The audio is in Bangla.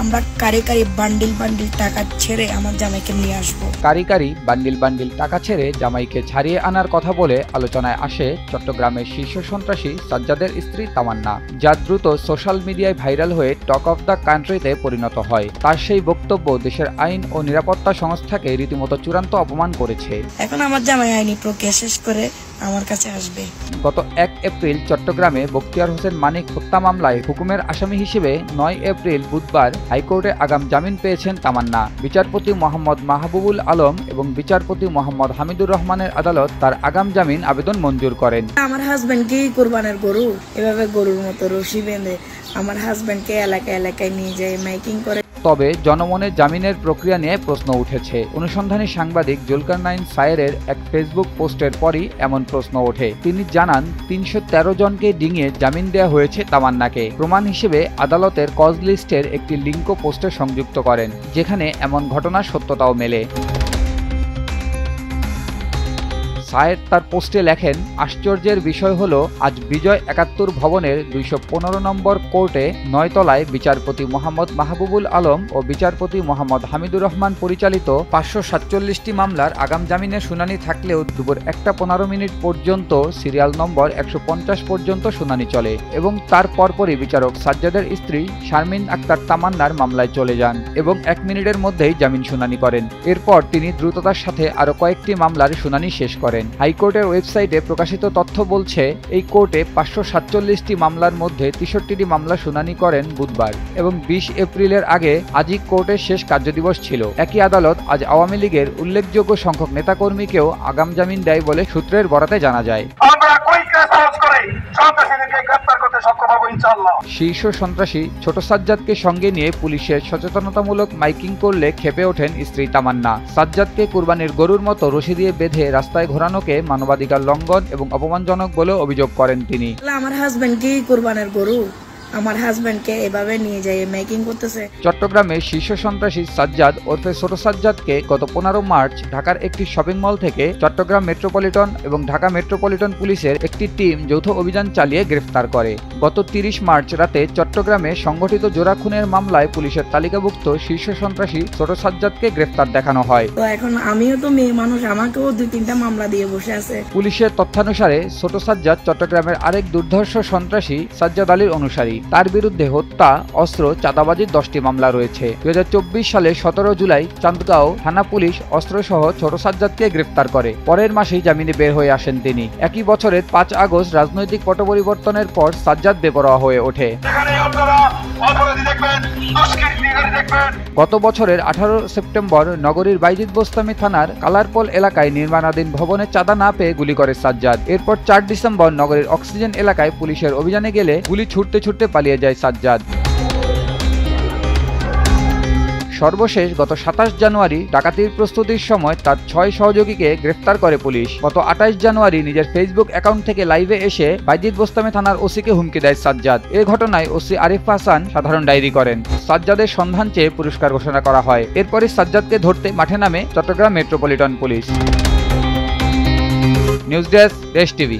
আমরা কারি কারি বান্ডিল বান্ডিল টাকা ছেড়ে আমার জামাইকে নিয়ে আসবো। কারি কারি বান্ডিল বান্ডিল টাকা ছেড়ে জামাইকে ছাড়িয়ে আনার কথা বলে আলোচনায় আসে চট্টগ্রামের শীর্ষ সন্ত্রাসী সাজ্জাদের স্ত্রী তামান্না, যা দ্রুত সোশ্যাল মিডিয়ায় ভাইরাল হয়ে টক অফ দ্য কান্ট্রিতে পরিণত হয়। তার সেই বক্তব্য দেশের আইন ও নিরাপত্তা সংস্থাকে রীতিমতো চূড়ান্ত অপমান করেছে। এখন আমার জামাই আইনি প্রক্রিয়া শেষ করে আমার কাছে আসবে। গত 1 এপ্রিল চট্টগ্রামে বখতিয়ার হোসেন মানিক হত্যা মামলায় হুকুমের আসামি হিসেবে 9 এপ্রিল বুধবার হাইকোর্টে আগাম জামিন পেয়েছেন তামান্না। বিচারপতি মোহাম্মদ মাহবুবুল আলম এবং বিচারপতি মোহাম্মদ হামিদুর রহমানের আদালত তার আগাম জামিন আবেদন মঞ্জুর করেন। আমার হাজবেন্ডকে কুরবানের গরু এভাবে গরুর মতো রশি বেঁধে আমার হাজবেন্ডকে এলাকায় এলাকায় নিয়ে যায় মাইকিং করে। তবে জনমনে জামিনের প্রক্রিয়া নিয়ে প্রশ্ন উঠেছে। অনুসন্ধানী সাংবাদিক জুলকারনাইন সায়েরের এক ফেসবুক পোস্টের পরই এমন প্রশ্ন ওঠে। তিনি জানান 313 জনকে ডিঙিয়ে জামিন দেওয়া হয়েছে তামান্নাকে। প্রমাণ হিসেবে আদালতের কজ লিস্টের একটি লিঙ্কও পোস্টে সংযুক্ত করেন, যেখানে এমন ঘটনার সত্যতাও মেলে। সায়ের তার পোস্টে লেখেন, আশ্চর্যের বিষয় হলো আজ বিজয় 71 ভবনের 215 নম্বর কোর্টে 9 তলায় বিচারপতি মোহাম্মদ মাহবুবুল আলম ও বিচারপতি মোহাম্মদ হামিদুর রহমান পরিচালিত 547টি মামলার আগাম জামিনের শুনানি থাকলেও দুপুর 1:15 পর্যন্ত সিরিয়াল নম্বর 150 পর্যন্ত শুনানি চলে এবং তার পরপরই বিচারক সাজ্জাদের স্ত্রী শারমিন আক্তার তামান্নার মামলায় চলে যান এবং 1 মিনিটের মধ্যেই জামিন শুনানি করেন। এরপর তিনি দ্রুততার সাথে আরও কয়েকটি মামলার শুনানি শেষ করেন। হাইকোর্টের ওয়েবসাইটে প্রকাশিত তথ্য বলছে, এই কোর্টে 547টি মামলার মধ্যে 63টি মামলা শুনানি করেন বুধবার এবং 20 এপ্রিলের আগে আজই কোর্টের শেষ কার্যদিবস ছিল। একই আদালত আজ আওয়ামী লীগের উল্লেখযোগ্য সংখ্যক নেতাকর্মীকেও আগাম জামিন দেয় বলে সূত্রের বরাতে জানা যায়। শীর্ষ সন্ত্রাসী ছোট সাজ্জাদকে সঙ্গে নিয়ে পুলিশের সচেতনতামূলক মাইকিং করলে ক্ষেপে ওঠেন স্ত্রী তামান্না। সাজ্জাদকে কুরবানির গরুর মতো রশি দিয়ে বেঁধে রাস্তায় ঘোরানোকে মানবাধিকার লঙ্ঘন এবং অপমানজনক বলে অভিযোগ করেন তিনি। আমার হাজবেন্ডকে কুরবানের গরু আমার হাজবেন্ডকে এভাবে নিয়ে যায় মেকিং করতেছে। চট্টগ্রামের শীর্ষ সন্ত্রাসী সাজ্জাদ ওরফে ছোট সাজ্জাদকে গত 15 মার্চ ঢাকার একটি শপিং মল থেকে চট্টগ্রাম মেট্রোপলিটন এবং ঢাকা মেট্রোপলিটন পুলিশের একটি টিম যৌথ অভিযান চালিয়ে গ্রেফতার করে। গত 30 মার্চ রাতে চট্টগ্রামে সংগঠিত জোড়া খুনের মামলায় পুলিশের তালিকাভুক্ত শীর্ষ সন্ত্রাসী ছোট সাজ্জাদকে গ্রেফতার দেখানো হয়। তো এখন আমিও তো মেয়ে মানুষ, আমাকেও 2-3টা মামলা দিয়ে বসে আছে। পুলিশের তথ্যানুসারে ছোট সাজ্জাদ চট্টগ্রামের আরেক দুর্ধর্ষ সন্ত্রাসী সাজ্জাদ আলীর অনুসারী। তার বিরুদ্ধে হত্যা, অস্ত্র, চাঁদাবাজির 10টি মামলা রয়েছে। 2024 সালে 17 জুলাই চান্দগাঁও থানা পুলিশ অস্ত্রসহ ছোট সাজ্জাদকে গ্রেফতার করে। পরের মাসেই জামিনে বের হয়ে আসেন তিনি। একই বছরের 5 আগস্ট রাজনৈতিক পট পরিবর্তনের পর সাজ্জাদ বেপরোয়া হয়ে ওঠে। গত বছরের 18 সেপ্টেম্বর নগরীর বাইজিদ বোস্তামি থানার কালারপোল এলাকায় নির্মাণাধীন ভবনে চাঁদা না পেয়ে গুলি করে সাজ্জাদ। এরপর 4 ডিসেম্বর নগরীর অক্সিজেন এলাকায় পুলিশের অভিযানে গেলে গুলি ছুটতে ছুটতে পালিয়ে যায় সাজ্জাদ। সর্বশেষ গত 27 জানুয়ারি ডাকাতির প্রস্তুতির সময় তার 6 সহযোগীকে গ্রেফতার করে পুলিশ। গত 28 জানুয়ারি নিজের ফেসবুক অ্যাকাউন্ট থেকে লাইভে এসে বাইজিদ বোস্তামি থানার ওসিকে হুমকি দেয় সাজ্জাদ। এ ঘটনায় ওসি আরিফ হাসান সাধারণ ডায়েরি করেন। সাজ্জাদের সন্ধান চেয়ে পুরস্কার ঘোষণা করা হয়। এরপরই সাজ্জাদকে ধরতে মাঠে নামে Chittagong metropolitan police. News desk, Desh TV.